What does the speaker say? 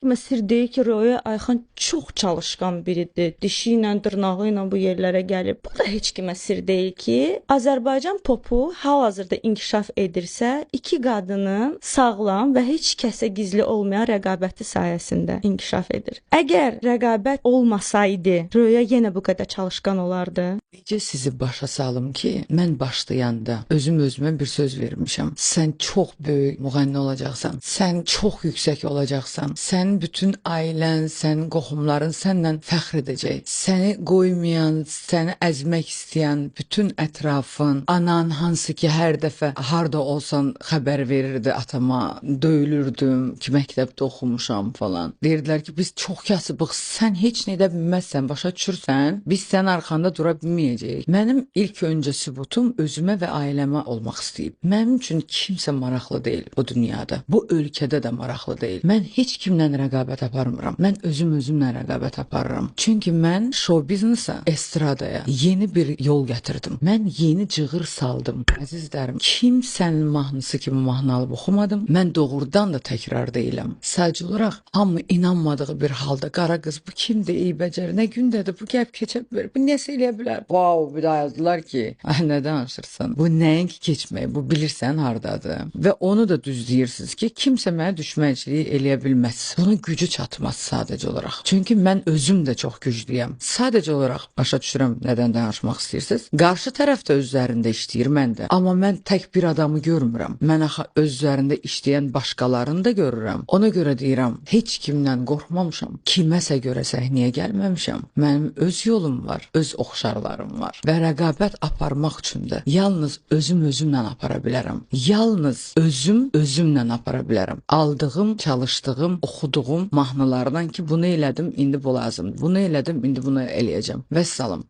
Kimə sir deyil ki, Röya Ayxan çox çalışqan biridir. Dişi ilə, dırnağı ilə bu yerlərə gəlib. Bu da heç kimə sir deyil ki, Azərbaycan popu hal-hazırda inkişaf edirsə, iki qadının sağlam və heç kəsə gizli olmayan rəqabəti sayəsində inkişaf edir. Əgər rəqabət olmasaydı, Röya yenə bu qədər çalışqan olardı. Necə sizi başa salım ki, mən başlayanda özümə bir söz vermişəm. Sən çox böyük müğənni olacaqsan. Sən çox yüksək olacaqsan. Sənin bütün ailən, sənin qohumların səndən fəxr edəcək. Səni qoymayan, səni əzmək istəyən bütün ətrafın, anan hansı ki hər dəfə harda olsan xəbər verirdi atama, döyülürdüm ki, məktəbdə oxumuşam falan. Deyirdilər ki, biz çox kasıbıq, sən heç nə edə bilməzsən, başa düşürsən, biz sənin arxanda dura bilməyəcəyik. Mənim ilk öncə sübutum özümə və ailəmə olmaq istəyib. Mənim üçün kimsə maraqlı deyil bu dünyada. Bu ölkədə də maraqlı deyil. Mən heç kimlə rəqabət aparmıram. Mən özümlə rəqabət aparıram. Çünki mən show biznesa, estradaya yeni bir yol gətirdim. Mən yeni cığır saldım. Əzizlərim, kimsənin mahnısı kimi mahnı alıb oxumadım. Mən doğrudan da təkrar deyiləm. Sadəcə olaraq hamı inanmadığı bir halda qara qız bu kimdir, ey bəcər, nə gündədir, bu gəb keçə bilər, bu nəsə eləyə bilər. Wow, bir daha yazdılar ki, nə danışırsan? Bu nəinki keçmək, bu bilirsən hardadır. Və onu da düz deyirsiniz ki, kimsə mənə düşmənçilik eləyə bilməz. Bunun gücü çatmaz sadəcə olaraq. Çünki mən özüm də çox güclüyəm. Sadəcə olaraq başa düşürəm nədən danışmaq istəyirsiniz. Qarşı tərəf də öz üzərində işləyir, mən də. Amma mən tək bir adamı görmürəm. Mən axı öz üzərində işləyən başqalarını da görürəm. Ona görə deyirəm, heç kimdən qorxmamışam. Kiməsə görə səhnəyə gəlməmişəm. Mənim öz yolum var, öz oxşarlarım var. Və rəqabət aparmaq üçün də yalnız özümlə apara bilərəm. Yalnız özümlə apara bilərəm. Aldığım, çalışdığım, oxuduğum mahnılardan ki, bunu elədim, indi bu lazımdır. Bunu elədim, indi bunu eləyəcəm. Vəssalam.